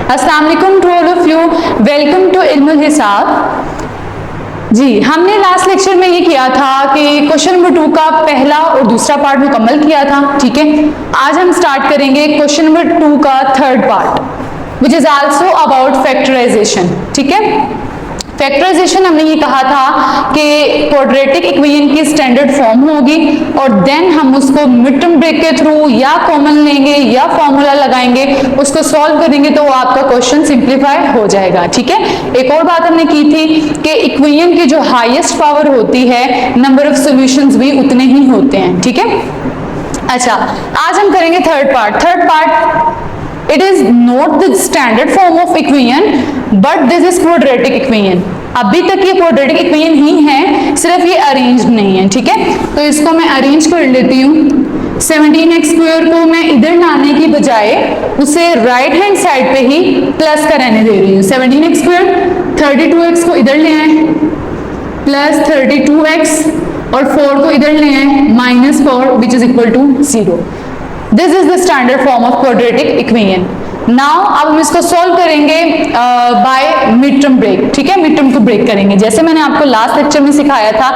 अस्सलाम वालेकुम to all of you, welcome to Ilmul Hisab. जी, हमने लास्ट लेक्चर में ये किया था कि क्वेश्चन नंबर 2 का पहला और दूसरा पार्ट मुकम्मल किया था। ठीक है, आज हम स्टार्ट करेंगे क्वेश्चन नंबर 2 का third part which is also about factorization. ठीक है, फैक्टराइजेशन हमने ये कहा था कि क्वाड्रेटिक इक्वेशन की स्टैंडर्ड फॉर्म होगी और देन हम उसको मिड टर्म ब्रेक के थ्रू या कॉमन लेंगे या फॉर्मूला लगाएंगे, उसको सॉल्व करेंगे तो आपका क्वेश्चन सिंप्लीफाई हो जाएगा। ठीक है, एक और बात हमने की थी कि इक्वेशन की जो हाईएस्ट पावर होती है, नंबर ऑफ सॉल्यूशंस भी उतने ही होते हैं। ठीक है, अच्छा आज हम करेंगे third part. It is not the standard form of equation, but this is quadratic equation. अभी तक ये quadratic equation ही है, सिर्फ ये अरेंज नहीं है। ठीक है, तो इसको मैं अरेंज कर लेती हूँ। 17x स्क्वायर को मैं इधर लाने की बजाय उसे राइट हैंड साइड पे ही प्लस का रहने दे रही हूँ। 17x स्क्वायर 32x को इधर ले आए प्लस 32x और 4 को इधर ले आए -4 which is equal to 0। This is the standard form of quadratic equation. Now अब हम इसको सॉल्व करेंगे बाय मिड टर्म ब्रेक। ठीक है, मिड टर्म को ब्रेक करेंगे जैसे मैंने आपको लास्ट लेक्चर में सिखाया था,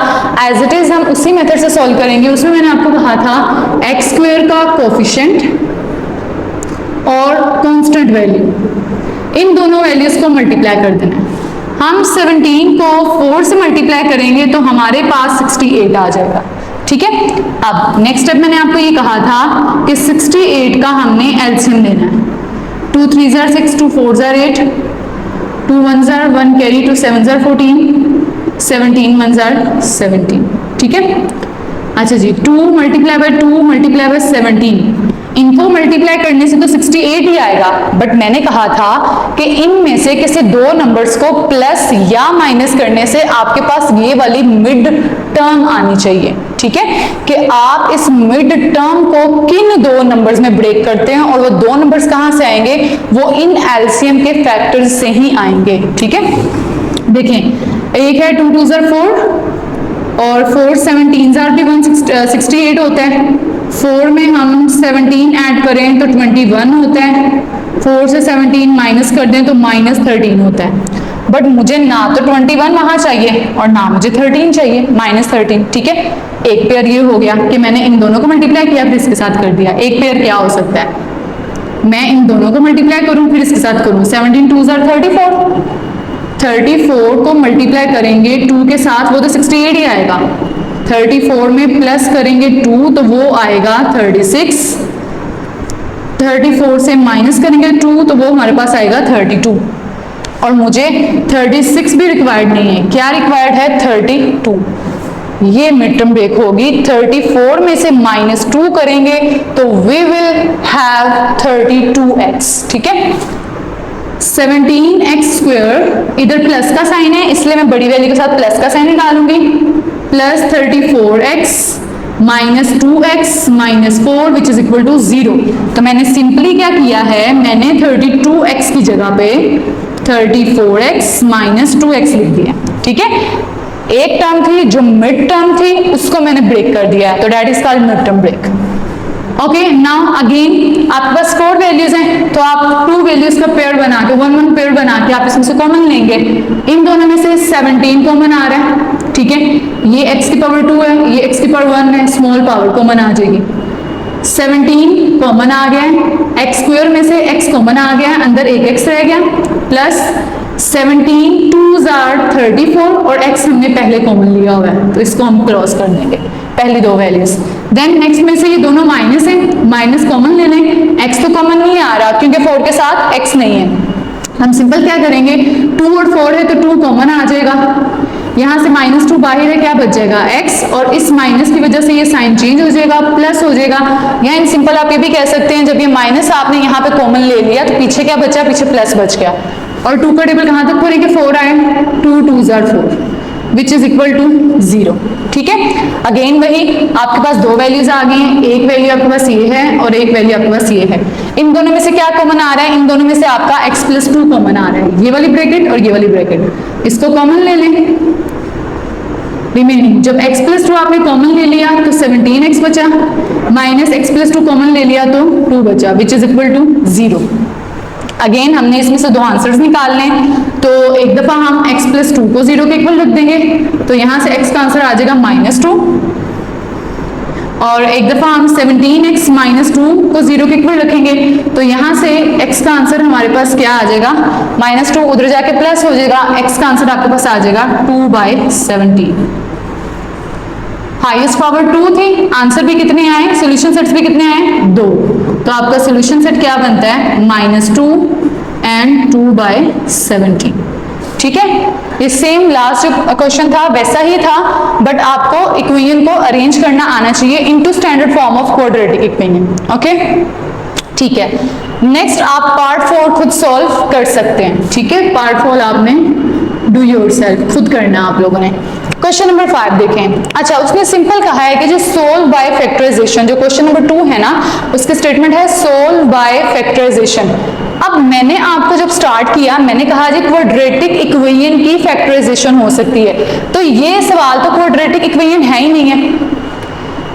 एज इट इज हम उसी मेथड से सॉल्व करेंगे। उसमें मैंने आपको कहा था एक्स स्क्वायर का कोफिशिएंट और कांस्टेंट वैल्यू, इन दोनों वैल्यूज को मल्टीप्लाई कर देना है। हम 17 को 4 से मल्टीप्लाई करेंगे तो हमारे पास 68 आ जाएगा। ठीक है, अब नेक्स्ट स्टेप मैंने आपको ये कहा था कि 68 का हमने एलसीएम लेना है। 2 3 jar 6, 2 4 jar 8, 2 1 jar 1 carry, 2 7 jar 14, 17 1 jar 17। ठीक है, अच्छा जी, 2 मल्टीप्लाई बाय 2 मल्टीप्लाई बाय 17, इनको मल्टीप्लाई करने से तो 68 ही आएगा, बट मैंने कहा था कि इनमें से किसी दो नंबर्स को प्लस या माइनस करने से आपके पास ये वाली मिड टर्म आनी चाहिए। ठीक है, कि आप इस मिड टर्म को किन दो नंबर्स में ब्रेक करते हैं और वो दो नंबर्स कहां से आएंगे, वो इन एलसीएम के फैक्टर्स से ही आएंगे। ठीक है, देखें एक है 2 2 जार 4 और 4 17 जार भी 168 होता है। 4 में हम 17 ऐड करें तो 21 होता है, 4 से 17 माइनस कर दें तो -13 होता है। बट मुझे ना तो 21 वहां चाहिए और ना मुझे 13 चाहिए, -13। ठीक है, एक पेयर ये हो गया कि मैंने इन दोनों को मल्टीप्लाई किया फिर इसके साथ कर दिया। एक पेयर क्या हो सकता है, मैं इन दोनों को मल्टीप्लाई करूं फिर इसके साथ करूं। 17 2 जार 34 को मल्टीप्लाई करेंगे 2 के साथ वो तो 68 ही आएगा। 34 में प्लस करेंगे 2 तो वो आएगा 36। 34 से माइनस करेंगे 2 तो वो हमारे पास आएगा 32। और मुझे 36 भी रिक्वायर्ड नहीं है, क्या रिक्वायर्ड है 32। ये मिड टर्म ब्रेक होगी। 34 में से -2 करेंगे तो वी विल हैव 32x। ठीक है, 17x स्क्वायर, इधर प्लस का साइन है इसलिए मैं बड़ी वैल्यू के साथ प्लस का साइन निकालूंगी, plus 34x -2x -4 which is equal to 0। तो मैंने सिंपली क्या किया है, मैंने 32x की जगह पे 34x -2x लिख दिया। ठीक है, एक टर्म थी जो मिड टर्म थी उसको मैंने ब्रेक कर दिया, तो that is called mid term break. Okay, now again आपके पास 4 वैल्यूज हैं तो आप 2 वैल्यूज का पेयर बना के 1 1 पेयर बना के आप इसमें से कॉमन लेंगे। इन दोनों में से 17 कॉमन आ रहा है। ठीक है, ये x की पावर 2 है, ये x की पावर 1 है, स्मॉल पावर कॉमन आ जाएगी। 17 कॉमन आ गया है, x स्क्वायर में से x कॉमन आ गया है, अंदर एक x रह गया, प्लस 17 2 जार 34 और x हमने पहले कॉमन लिया हुआ है तो इसको हम क्रॉस कर देंगे पहली दो वैल्यूज। देन नेक्स्ट में से ये दोनों माइनस है, माइनस कॉमन ले लें। x तो कॉमन नहीं आ रहा क्योंकि 4 के साथ x नहीं है। हम सिंपल क्या करेंगे, 2 और 4 है तो 2 कॉमन आ जाएगा, यहाँ से -2 बाहर है, क्या बच जाएगा x, और इस माइनस की वजह से ये साइन चेंज हो जाएगा, प्लस हो जाएगा। या इन सिंपल आप ये भी कह सकते हैं जब ये माइनस आपने यहाँ पे कॉमन ले लिया तो पीछे क्या बचा, पीछे प्लस बच गया। और 2 का टेबल कहाँ तक पढ़ेंगे, 4 आए, 2 2 जार 4 विच इज इक्वल टू 0। ठीक है, अगेन वही आपके पास दो वैल्यूज आ गई हैं, एक वैल्यू आपके पास ये है और एक वैल्यू आपके पास ये है। इन दोनों में से क्या कॉमन आ रहा है, इन दोनों में से आपका x + 2 कॉमन आ रहा है, ये वाली ब्रैकेट और ये वाली ब्रैकेट, इसको कॉमन ले लें। रिमेनिंग जब x + 2 आपने कॉमन ले लिया तो 17x बचा, माइनस x + 2 कॉमन ले लिया तो 2 बचा, which is equal to 0। Again हमने इसमें से दो आंसर्स निकालने हैं, तो एक दफा हम x प्लस 2 को 0 के इक्वल रख देंगे, तो यहां से x का आंसर आ जाएगा -2, और एक दफा हम 17x माइनस 2 को 0 के इक्वल रखेंगे, तो यहां से x का आंसर हमारे पास क्या आ जाएगा, -2 उधर जाके प्लस हो जाएगा, x का आंसर आपके पास आ जाएगा 2/17। हाईएस्ट पावर 2 थी, आंसर भी कितने आए, सोल्यूशन सेट्स भी कितने आए, 2, तो आपका सोल्यूशन सेट क्या बनता है, -2 एंड 2/17। ठीक है, ये सेम लास्ट जो क्वेश्चन था वैसा ही था, बट आपको इक्वेशन को अरेंज करना आना चाहिए into standard form of quadratic equation. Okay, ठीक है। नेक्स्ट आप पार्ट 4 खुद सॉल्व कर सकते हैं। ठीक है, पार्ट 4 आपने डू योरसेल्फ खुद करना आप लोगों ने। क्वेश्चन नंबर 5 देखें। अच्छा, उसने सिंपल कहा है कि जो सोल्व बाय फैक्टराइजेशन, जो क्वेश्चन नंबर 2 है ना, उसके स्टेटमेंट है सोल्व बाय फैक्टराइजेशन। अब मैंने आपको जब स्टार्ट किया मैंने कहा जी क्वाड्रेटिक इक्वेशन की फैक्टराइजेशन हो सकती है, तो ये सवाल तो क्वाड्रेटिक इक्वेशन है ही नहीं है,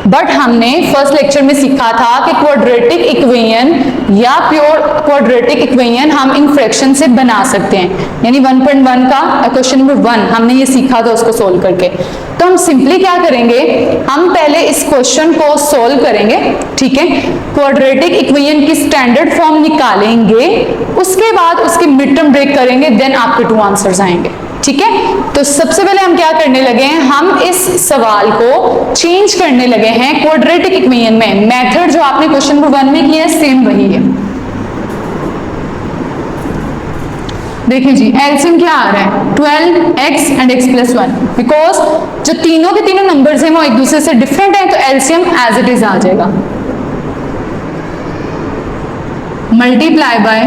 बट हमने फर्स्ट लेक्चर में सीखा था कि क्वाड्रेटिक इक्वेशन या प्योर क्वाड्रेटिक इक्वेशन हम इन फ्रैक्शन से बना सकते हैं, यानी 1.1 का क्वेश्चन नंबर 1 हमने ये सीखा था उसको सोल्व करके। तो हम सिंपली क्या करेंगे, हम पहले इस क्वेश्चन को सोल्व करेंगे, ठीक है, क्वाड्रेटिक इक्वेशन की स्टैंडर्ड फॉर्म निकालेंगे, उसके बाद उसकी मिड टर्म ब्रेक करेंगे, देन आपके 2 आंसर्स आएंगे। ठीक है, तो सबसे पहले हम क्या करने लगे हैं, हम इस सवाल को चेंज करने लगे हैं क्वाड्रेटिक इक्वेशन में। मेथड जो आपने क्वेश्चन नंबर 1 में किया है सेम वही है। देखिए जी, एलसीएम क्या आ रहा है, 12x and x plus 1, because जो तीनों के तीनों नंबर्स हैं वो एक दूसरे से डिफरेंट है, तो एलसीएम एज इट इज आ जाएगा, multiply by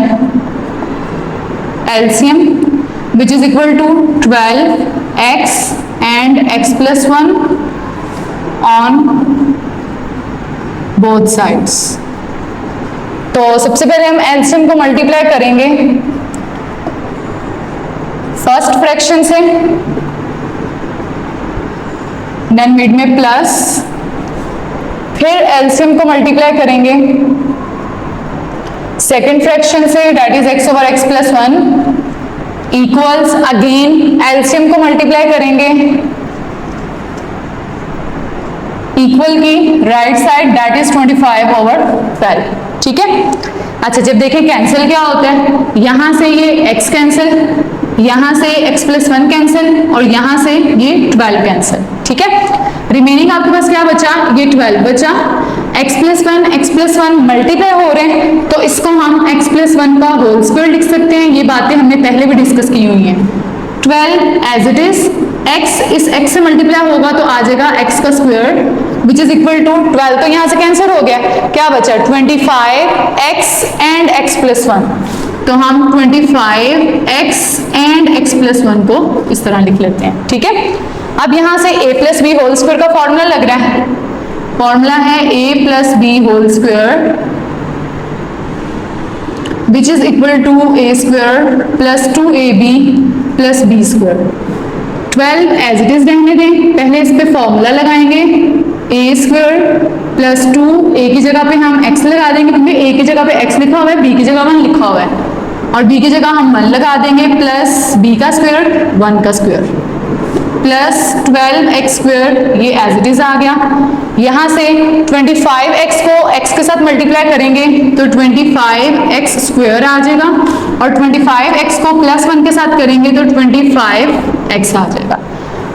LCM which is equal to 12x and x plus 1 on both sides। तो सबसे पहले हम एलसीएम को मल्टीप्लाई करेंगे फर्स्ट फ्रैक्शन से, देन मिड में प्लस, फिर एलसीएम को मल्टीप्लाई करेंगे सेकेंड फ्रैक्शन से, that is x over x plus 1 equals again LCM को मल्टीप्लाई करेंगे इक्वल की right side, that is 25 over 12। ठीक है, अच्छा जब देखें कैंसिल क्या होता है, यहां से ये x कैंसिल, यहां से x प्लस 1 कैंसिल, और यहां से ये 12 कैंसिल। ठीक है, रिमेनिंग आपके पास क्या बचा, ये 12 बचा, x प्लस 1 मल्टीप्लाई हो रहे हैं, तो इसको हम x प्लस 1 का होल स्क्वायर लिख सकते हैं। ये बातें हमने पहले भी डिस्कस की हुई हैं। 12 एज इट इज, x इस x से मल्टीप्लाई होगा तो आ जाएगा x का square which is equal to 12, तो यहां से कैंसिल हो गया, क्या बचा 25x एंड x प्लस 1, तो हम 25x एंड x प्लस 1 को इस तरह लिख लेते हैं। ठीक है, अब यहां से a plus b whole square का फॉर्मूला लग रहा है, फॉर्मूला है a plus b whole square which is equal to a square plus 2ab plus b square. 12 as it is रहने दें, पहले इस पे फॉर्मूला लगाएंगे, a स्क्वायर प्लस 2, a की जगह पे हम x लगा देंगे क्योंकि a की जगह पे x लिखा हुआ है, b की जगह 1 लिखा हुआ है, और b की जगह हम 1 लगा देंगे, प्लस b का स्क्वायर 1 का स्क्वायर प्लस 12x स्क्वायर, ये एज इट इज आ गया। यहां से 25x को x के साथ मल्टीप्लाई करेंगे तो 25x स्क्वायर आ जाएगा, और 25x को प्लस 1 के साथ करेंगे तो 25x आ जाएगा।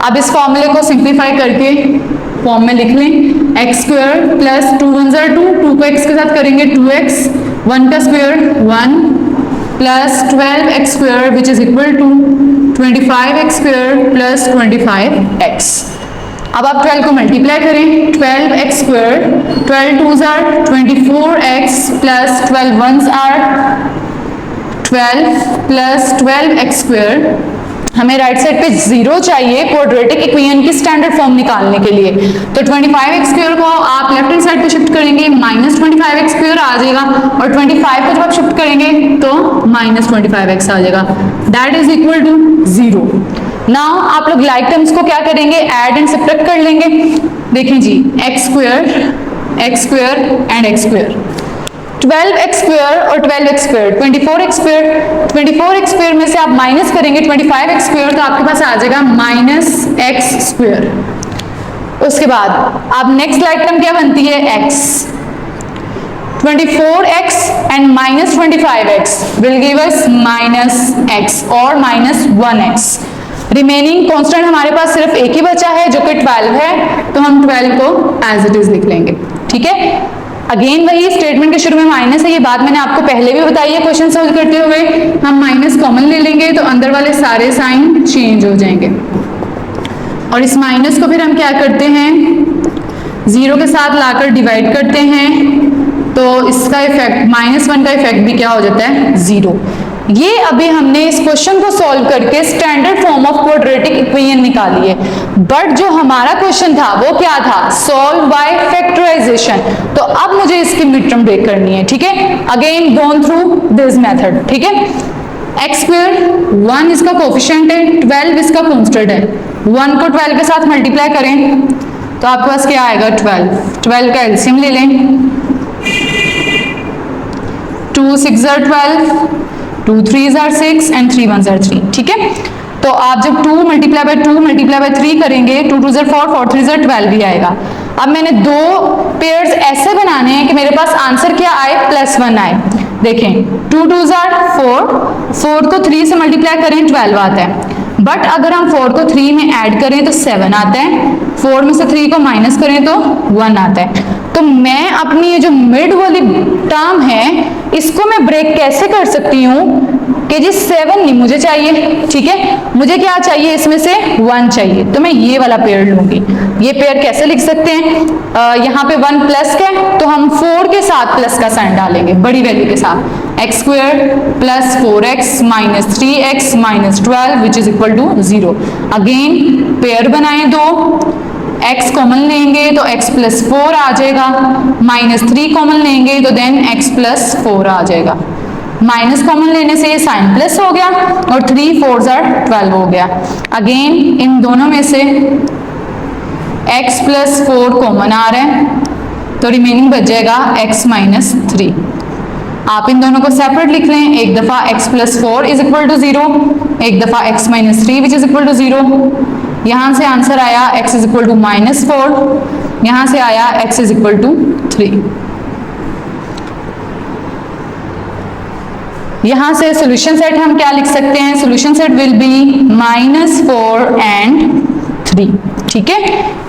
अब इस फॉर्मूले को सिंप्लीफाई करके फॉर्म में लिख लें, x स्क्वायर प्लस 2 1 ज़ा 2, 2 को x के साथ करेंगे 2x, 1 का square 1 plus 12x square which is equal to 25x square plus 25x। अब आप 12 को मल्टीप्लाई करें, 12x स्क्वायर, 12 2 ज़ा 24x plus 12 1s are 12 plus 12x square. हमें राइट साइड पे 0 चाहिए क्वाड्रेटिक इक्वेशन की स्टैंडर्ड फॉर्म निकालने के लिए, तो 25x स्क्वायर को आप लेफ्ट हैंड साइड पे शिफ्ट करेंगे, माइनस 25x स्क्वायर आ जाएगा, और 25 को जब आप शिफ्ट करेंगे तो माइनस 25x आ जाएगा, that is equal to 0। Now आप लोग लाइक टर्म्स को क्या करेंगे, ऐड एंड सब्ट्रैक्ट कर लेंगे। देखिए जी, x square and x square, 12x square और 12x square 24x square, 24x square में से आप माइनस करेंगे 25x स्क्वायर तो आपके पास आ जाएगा -x स्क्वायर। उसके बाद अब नेक्स्ट लाइक टर्म क्या बनती है x, 24x and -25x will give us -x और -1x। रिमेनिंग कांस्टेंट हमारे पास सिर्फ एक ही बचा है जो कि 12 है, तो हम 12 को एज इट इज लिख लेंगे। ठीक है, अगेन वही स्टेटमेंट के शुरू में माइनस है, ये बात मैंने आपको पहले भी बताई है क्वेश्चन सोल्व करते हुए। हम माइनस कॉमन ले लेंगे तो अंदर वाले सारे साइन चेंज हो जाएंगे और इस माइनस को फिर हम क्या करते हैं, जीरो के साथ लाकर डिवाइड करते हैं तो इसका इफेक्ट -1 का इफेक्ट भी क्या हो जाता है, 0। ये अभी हमने इस क्वेश्चन को सॉल्व करके standard form of quadratic equation निकाली है, बट जो हमारा क्वेश्चन था वो क्या था, सॉल्व बाय फैक्टराइजेशन। तो अब मुझे इसकी मिड टर्म ब्रेक करनी है। ठीक है, again gone through this method. ठीक है, एक्स स्क्वायर 1 इसका कोफिशिएंट है, 12 इसका कांस्टेंट है, 1 को 12 के साथ मल्टीप्लाई करें तो आपके पास क्या आएगा, 12 का एलसीएम ले लें, 2 6 are 12, 2 3 are 6 एंड 3 1 are 3। ठीक है, तो आप जब 2 मल्टीप्लाई बाय 3 करेंगे 2 2 are 4, 4 3 are 12 भी आएगा। अब मैंने दो पेयर्स ऐसे बनाने हैं कि मेरे पास आंसर क्या आए, +1 आए। देखें 2 2 are 4 को 3 से मल्टीप्लाई करें 12 आता है, बट अगर हम 4 को 3 में ऐड करें तो 7 आता है, 4 में से 3 को माइनस करें तो 1 आता है। तो मैं अपनी ये जो मिड वाली टर्म है इसको मैं ब्रेक कैसे कर सकती हूँ कि जी 7 नहीं मुझे चाहिए। ठीक है, मुझे क्या चाहिए, इसमें से 1 चाहिए, तो मैं ये वाला पेयर लूंगी। ये पेयर कैसे लिख सकते हैं, यहाँ पे 1 प्लस का तो हम 4 के साथ प्लस का साइन डालेंगे बड़ी वैल्यू के साथ, x square plus 4x minus 3x minus 12 which is equal to 0। Again pair बनाएं दो, x कॉमन लेंगे तो x प्लस 4 आ जाएगा, -3 कॉमन लेंगे तो देन x प्लस 4 आ जाएगा। माइनस कॉमन लेने से ये साइन प्लस हो गया और 3 4 are 12 हो गया। अगेन इन दोनों में से x प्लस 4 कॉमन आ रहा है तो रिमेनिंग बच जाएगा x माइनस 3। आप इन दोनों को सेपरेट लिख लें, एक दफा x plus 4 is equal to 0, एक दफा x minus 3 which is equal to 0। यहां से आंसर आया x इज इक्वल टू -4, यहां से आया x इज इक्वल टू 3। यहां से सॉल्यूशन सेट हम क्या लिख सकते हैं, solution set will be -4 and 3। ठीक है,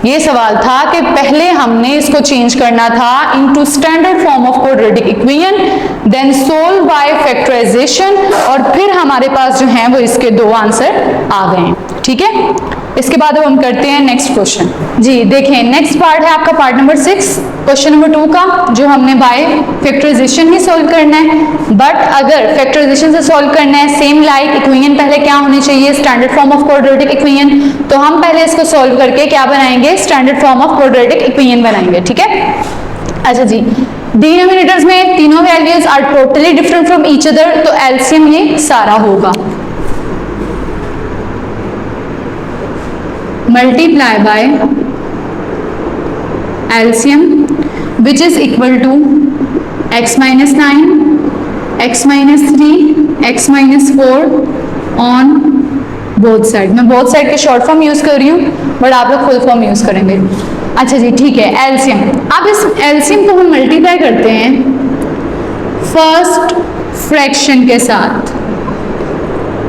ये सवाल था कि पहले हमने इसको चेंज करना था into standard form of quadratic equation, then solve by factorization, और फिर हमारे पास जो है वो इसके दो आंसर आ गए हैं। ठीक है, इसके बाद अब हम करते हैं नेक्स्ट क्वेश्चन। जी देखें, नेक्स्ट पार्ट है आपका पार्ट नंबर 6 क्वेश्चन नंबर 2 का, जो हमने बाय फैक्टराइजेशन ही सोल्व करना है। बट अगर फैक्टराइजेशन से सोल्व करना है सेम लाइक इक्वेशन पहले क्या होनी चाहिए, standard form of quadratic equation, तो हम पहले इसको सोल्व करके क्या बनाएंगे, standard form of quadratic equation बनाएंगे। ठीक है, अच्छा जी, डिनोमिनेटर्स में तीनों values are totally different from each other, तो एलसीएम ये सारा होगा, multiply by LCM which is equal to x minus 9, x minus 3, x minus 4 on both side. मैं बोथ साइड के शॉर्ट फॉर्म यूज कर रही हूँ, बट आप लोग फुल फॉर्म यूज करेंगे। अच्छा जी ठीक है, एलसीएम। अब इस एलसीएम को हम मल्टीप्लाई करते हैं फर्स्ट फ्रैक्शन के साथ,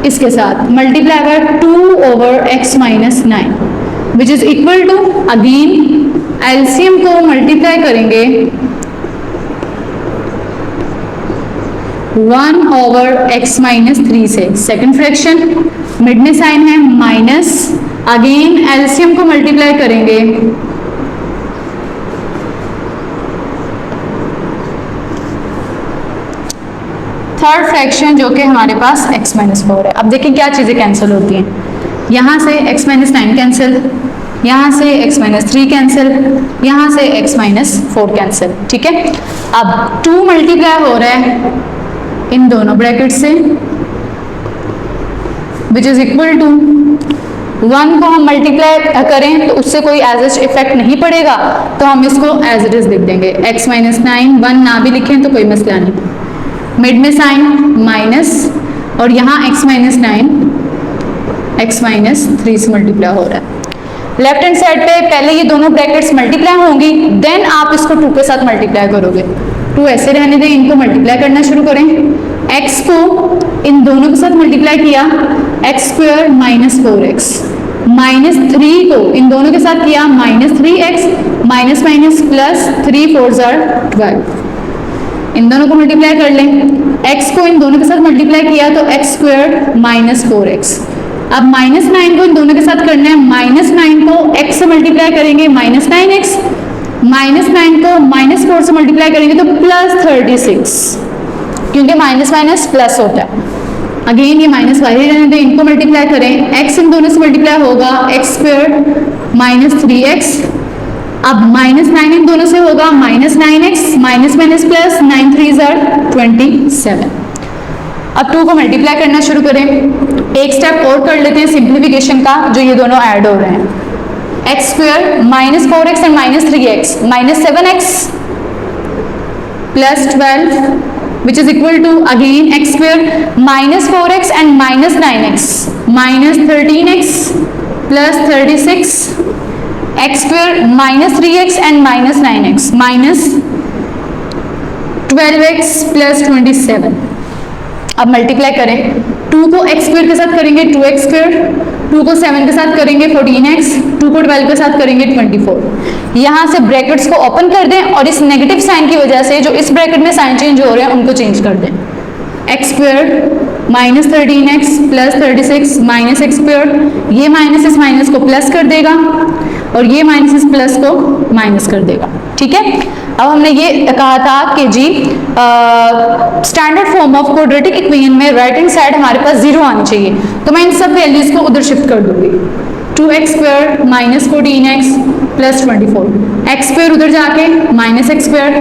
इसके साथ multiply by 2 over x minus 9 which is equal to, again LCM को मल्टीप्लाई करेंगे 1 ओवर x माइनस 3 से, सेकंड फ्रैक्शन, मिड में साइन है माइनस, अगेन एलसीएम को मल्टीप्लाई करेंगे थर्ड फ्रैक्शन जो कि हमारे पास x माइनस 4 है। अब देखिए क्या चीजें कैंसिल होती हैं, यहाँ से x माइनस 9 कैंसिल, यहाँ से x माइनस 3 कैंसिल, यहाँ से x माइनस 4 कैंसिल। ठीक है, अब 2 मल्टीप्लाई हो रहा है इन दोनों ब्रैकेट से विच इज इक्वल टू 1 को हम मल्टीप्लाई करें तो उससे कोई एज एच इफेक्ट नहीं पड़ेगा, तो हम इसको एज इट इज लिख देंगे x माइनस 9। 1 ना भी लिखें तो कोई मसला नहीं, मिड में साइन माइनस, और यहाँ x माइनस 9 x माइनस 3 से मल्टीप्लाई हो रहा है। लेफ्ट हैंड साइड पे पहले ये दोनों ब्रैकेट्स मल्टीप्लाई होंगी, देन आप इसको 2 के साथ मल्टीप्लाई करोगे। 2 ऐसे रहने दें, इनको मल्टीप्लाई करना शुरू करें। x को इन दोनों के साथ मल्टीप्लाई किया, x square minus 4x, minus 3 को इन दोनों के साथ किया, minus 3x, minus minus plus 3 4 12। इन दोनों को मल्टीप्लाई कर लें। x को इन दोनों के साथ मल्टीप्लाई किया तो एक्स स्क्वायर माइनस 4x। अब माइनस 9 को इन दोनों के साथ करना है, माइनस 9 को x से मल्टीप्लाई करेंगे माइनस 9x, माइनस 9 को माइनस 4 से मल्टीप्लाई करेंगे तो प्लस 36, क्योंकि माइनस माइनस प्लस होता है। अगेन ये माइनस वाले रहने दें, इनको मल्टीप्लाई करें, x इन दोनों से मल्टीप्लाई होगा एक्स स्क्वायर माइनस 3x। अब माइनस 9 इन दोनों से होगा minus 9x, minus minus plus 9 3 27। अब 2 को मल्टीप्लाई करना शुरू करें। एक स्टेप और कर लेते हैं सिंप्लीफिकेशन का, जो ये दोनों ऐड हो रहे हैं। X square minus 4x and minus 3x, minus 7x plus 12 which is equal to again x square minus 4x and minus 9x, minus 13x plus 36, x square minus 3x and minus 9x, minus 12x plus 27। अब multiply करें, 2 को x square के साथ करेंगे 2x square, 2 को 7 के साथ करेंगे 14x, 2 को 12 के साथ करेंगे 24। यहाँ से ब्रैकेट्स को ओपन कर दें और इस नेगेटिव साइन की वजह से जो इस ब्रैकेट में साइन चेंज हो रहे हैं उनको चेंज कर दें। X square minus 13x plus 36 minus x square, ये माइनस इस माइनस को प्लस कर देगा और ये माइनस इस प्लस को माइनस कर देगा। ठीक है, अब हमने ये कहा था कि जी standard form of quadratic equation में राइट हैंड साइड हमारे पास 0 आनी चाहिए, तो मैं इन सब वैल्यूज को उधर शिफ्ट कर दूंगी। 2x square minus 14x plus 24, x square उधर जाके minus x square,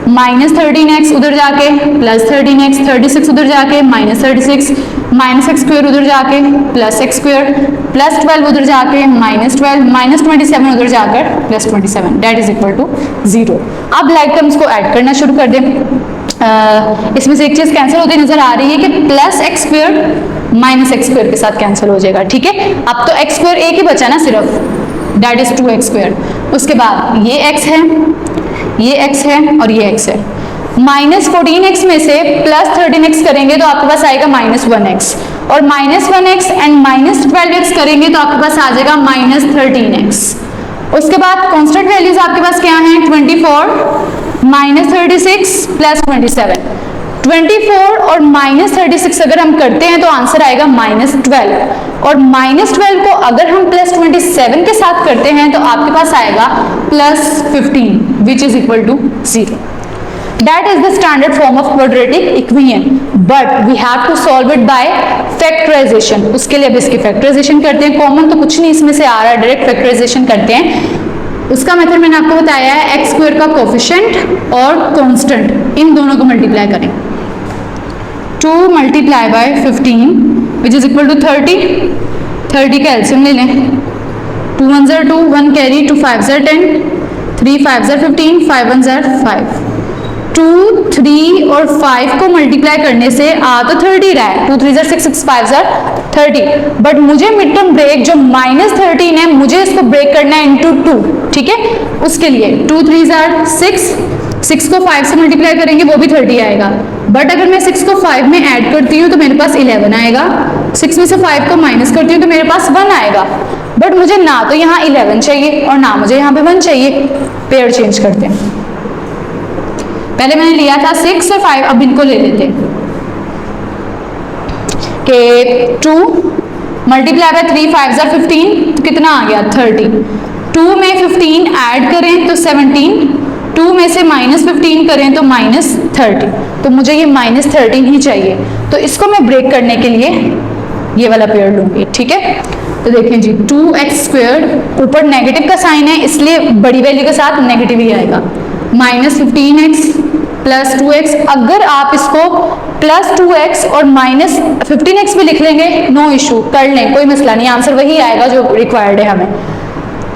minus 13x उधर जाके प्लस 13x, 36 उधर जाके माइनस 36, माइनस एक्स स्क्वायर उधर जाके प्लस एक्स स्क्वायर, प्लस 12 उधर जाके माइनस 12, माइनस 27 उधर जाकर plus 27, that is equal to 0। अब लाइक टर्म्स को ऐड करना शुरू कर दें। इसमें से एक चीज कैंसिल होती नजर आ रही है कि plus x square minus x square के साथ कैंसिल हो जाएगा। ठीक है, अब तो एक्स स्क्वायर एक ही बचा ना सिर्फ, डेट इज 2x स्क्वायर। उसके बाद ये x है, ये x है और ये x है। माइनस 14x में से प्लस 13x करेंगे तो आपके पास आएगा माइनस 1x, और minus 1x and minus 12x करेंगे तो आपके पास आ जाएगा माइनस 13x। उसके बाद कांस्टेंट वैल्यूज आपके पास क्या हैं, 24 माइनस 36 प्लस 27। 24 और माइनस 36 अगर हम करते हैं तो आंसर आएगा माइनस 12, और माइनस 12 को अगर हम प्लस 27 के साथ करते हैं तो आपके पास आएगा plus 15 which is equal to 0। That is the standard form of quadratic equation, but we have to solve it by factorization। उसके लिए अब इसकी factorization करते हैं। कॉमन तो कुछ नहीं इसमें से आ रहा है, डायरेक्ट factorization करते हैं। उसका मेथड मैंने आपको बताया है, एक्स स्क्वायर का कोफिशिएंट और कांस्टेंट इन दोनों को मल्टीप्लाई करें। 2 multiply by 15 which is equal to 30। 30 का एलसीएम ले लें, 2 1 ज़र 2, 1 कैरी, 2 5 ज़र 10, 3 5 ज़र 15, 5 1 ज़र 5। 2 3 और 5 को मल्टीप्लाई करने से आ तो 30 रहा है, 2 3 ज़र 6, 6 5 ज़र 30, बट मुझे मिड टर्म ब्रेक जो माइनस 13 है मुझे इसको ब्रेक करना है इंटू 2। ठीक है, उसके लिए 2 3 ज़र 6, 6 को 5 से मल्टीप्लाई करेंगे वो भी 30 आएगा, बट अगर मैं 6 को 5 में ऐड करती हूँ तो मेरे पास 11 आएगा। 6 में से 5 को माइनस करती हूँ तो मेरे पास 1 आएगा, बट मुझे ना तो यहाँ 11 चाहिए और ना मुझे यहाँ पे 1 चाहिए। पेयर चेंज करते हैं, पहले मैंने लिया था 6 और 5, अब इनको ले लेते हैं कि 2 मल्टीप्लाई बाय 3 5 ज़र 15 तो कितना आ गया 30। 2 में 15 ऐड करें तो 17, 2 में से माइनस 15 करें तो माइनस 30, तो मुझे ये माइनस 13 ही चाहिए, तो इसको मैं ब्रेक करने के लिए ये वाला पेयर लूंगी। ठीक है, तो देखें जी 2x स्क्वायर, ऊपर नेगेटिव का साइन है इसलिए बड़ी वैल्यू के साथ नेगेटिव ही आएगा, माइनस 15x प्लस 2x। अगर आप इसको प्लस 2x और माइनस 15x भी लिख लेंगे, नो इशू, कर लें, कोई मसला नहीं, आंसर वही आएगा जो रिक्वायर्ड है हमें।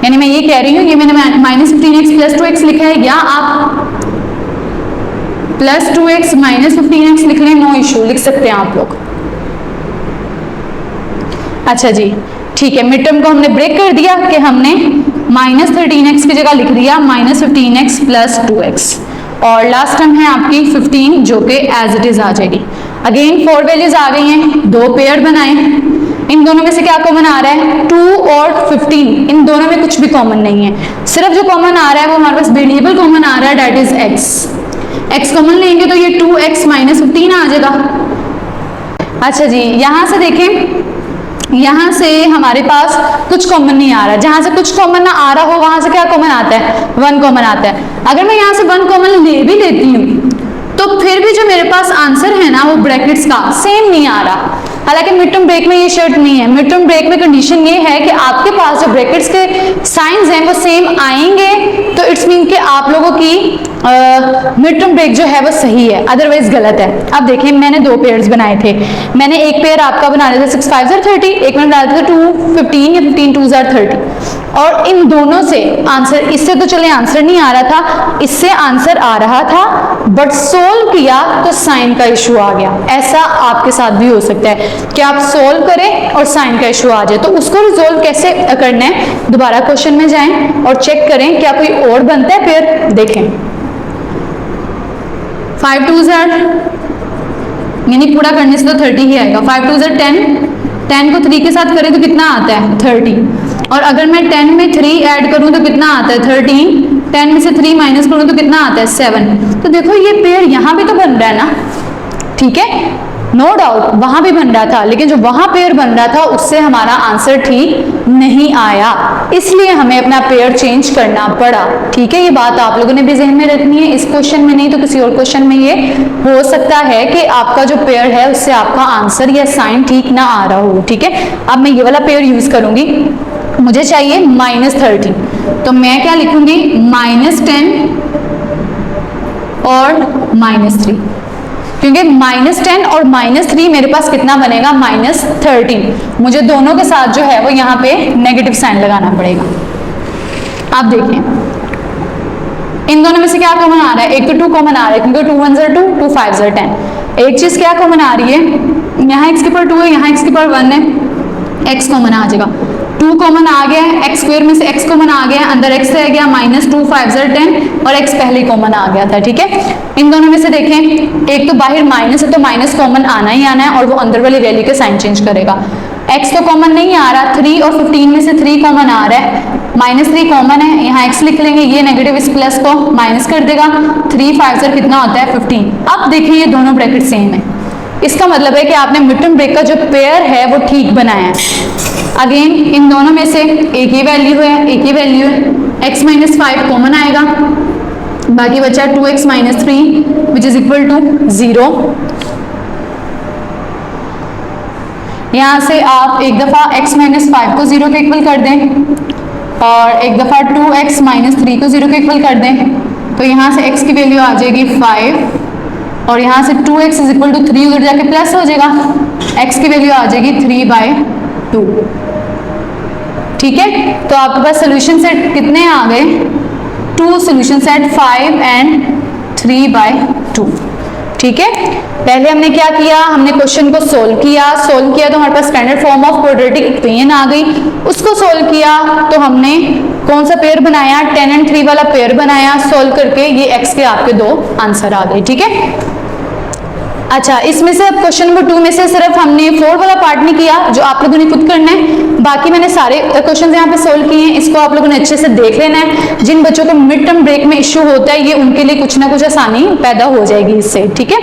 यानी मैं ये कह रही हूँ, ये मैंने माइनस 15x प्लस 2x लिखा है, या आप प्लस 2x माइनस 15x लिख लें, नो इशू, लिख सकते हैं आप लोग। अच्छा जी, ठीक है, मिड टर्म को हमने ब्रेक कर दिया कि हमने माइनस 13x की जगह लिख दिया माइनस 15x प्लस 2x, और लास्ट टर्म है आपकी 15 जो कि एज इट इज आ जाएगी। अगेन 4 वैल्यूज आ गई हैं, 2 पेयर बनाए, इन दोनों में से क्या कॉमन आ रहा है, 2 और 15, इन दोनों में कुछ भी कॉमन नहीं है, सिर्फ जो कॉमन आ रहा है वो हमारे पास वेरिएबल कॉमन आ रहा है, दैट इज x कॉमन लेंगे तो ये 2x माइनस 15 आ जाएगा। अच्छा जी, यहां से देखें, यहां से हमारे पास कुछ कॉमन नहीं आ रहा, जहां से कुछ कॉमन ना आ रहा हो वहां से क्या कॉमन आता है, 1 कॉमन आता है। अगर मैं यहां से 1 कॉमन ले भी लेती हूँ तो फिर भी जो मेरे पास आंसर है ना वो ब्रैकेट्स का सेम नहीं आ रहा। हालांकि मिड टर्म ब्रेक में ये शर्त नहीं है, मिड टर्म ब्रेक में कंडीशन ये है कि आपके पास जो ब्रैकेट्स के साइंस हैं वो सेम आएंगे, तो इट्स मीन कि आप लोगों की मिड टर्म ब्रेक जो है वो सही है, अदरवाइज गलत है। अब देखिए, मैंने 2 पेयर्स बनाए थे, मैंने एक पेयर आपका बना लिया था 6 5 30, एक मैंने डाला था 2 15 या 15 2 30, और इन दोनों से आंसर, इससे तो चले आंसर नहीं आ रहा था, इससे आंसर आ रहा था, बट सोल्व किया तो साइन का इशू आ गया। ऐसा आपके साथ भी हो सकता है कि आप सोल्व करें और साइन का इशू आ जाए, तो उसको रिजोल्व कैसे करना है, दोबारा क्वेश्चन में जाएं और चेक करें क्या कोई और बनता है पेयर। देखें 5 2 यानी पूरा करने से तो 30 ही आएगा, 5 2 10, 10 को 3 के साथ करें तो कितना आता है 30, और अगर मैं 10 में 3 ऐड करूं तो कितना आता है 13, 10 में से 3 माइनस करूं तो कितना आता है 7। तो देखो ये पेयर यहां भी तो बन रहा है ना, ठीक है, नो डाउट वहां भी बन रहा था, लेकिन जो वहां पेयर बन रहा था उससे हमारा आंसर ठीक नहीं आया, इसलिए हमें अपना पेयर चेंज करना पड़ा। ठीक है, ये बात आप लोगों ने भी ज़हन में रखनी है, इस क्वेश्चन में नहीं तो किसी और क्वेश्चन में ये हो सकता है कि आपका जो पेयर है उससे आपका आंसर या साइन ठीक ना आ रहा हो। ठीक है, अब मैं ये वाला पेयर यूज करूंगी, मुझे चाहिए माइनस 30, तो मैं क्या लिखूंगी, माइनस 10 और माइनस 3, क्योंकि माइनस 10 और माइनस 3 मेरे पास कितना बनेगा, माइनस 13। मुझे दोनों के साथ जो है वो यहाँ पे नेगेटिव साइन लगाना पड़ेगा। आप देखें इन दोनों में से क्या कॉमन आ रहा है, एक तो 2 कॉमन आ रहा है, क्योंकि 2 1 2 2 5 10। एक चीज क्या कॉमन आ रही है, यहाँ x की पावर 2 है, यहाँ x की पावर 1 है, x कॉमन आ जाएगा, 2 कॉमन आ गया है, x स्क्वायर में से x कॉमन आ गया है, अंदर x रह गया, माइनस 2 5 10 और x पहले कॉमन आ गया था। ठीक है, इन दोनों में से देखें, एक तो बाहर माइनस है तो माइनस कॉमन आना ही आना है, और वो अंदर वाली वैल्यू के साइन चेंज करेगा। x तो कॉमन नहीं आ रहा, 3 और 15 में से 3 कॉमन आ रहा है, माइनस 3 कॉमन है, यहाँ x लिख लेंगे, ये नेगेटिव इस प्लस को माइनस कर देगा, 3 5 कितना होता है 15। अब देखिए ये दोनों ब्रैकेट सेम है, इसका मतलब है कि आपने मिड टर्म ब्रेक का जो पेयर है वो ठीक बनाया है। अगेन इन दोनों में से एक ही वैल्यू है, एक ही वैल्यू है, x माइनस 5 कॉमन आएगा, बाकी बचा 2x minus 3 which is equal to 0। यहाँ से आप एक दफ़ा x माइनस 5 को 0 के इक्वल कर दें और एक दफ़ा 2x माइनस 3 को 0 के इक्वल कर दें, तो यहाँ से x की वैल्यू आ जाएगी 5 और यहाँ से 2x इज इक्वल टू 3 उधर जाके प्लस हो जाएगा, x की वैल्यू आ जाएगी 3/2। ठीक है, तो आपके पास सोल्यूशन सेट कितने आ गए, 2 सोल्यूशन सेट 5 एंड 3/2। ठीक है, पहले हमने क्या किया, हमने क्वेश्चन को सोल्व किया तो हमारे पास standard form of quadratic equation आ गई, उसको सोल्व किया तो हमने कौन सा पेयर बनाया, 10 एंड 3 वाला पेयर बनाया, सोल्व करके ये x के आपके 2 आंसर आ गए। ठीक है, अच्छा इसमें से अब क्वेश्चन नंबर 2 में से सिर्फ हमने 4 वाला पार्ट नहीं किया, जो आप लोगों ने खुद करना है, बाकी मैंने सारे क्वेश्चन यहाँ पे सोल्व किए हैं, इसको आप लोगों ने अच्छे से देख लेना है। जिन बच्चों को मिड टर्म ब्रेक में इश्यू होता है ये उनके लिए कुछ ना कुछ आसानी पैदा हो जाएगी इससे। ठीक है,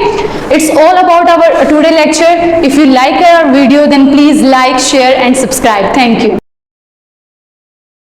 it's all about our today lecture. If you like our video then please like share and subscribe. Thank you.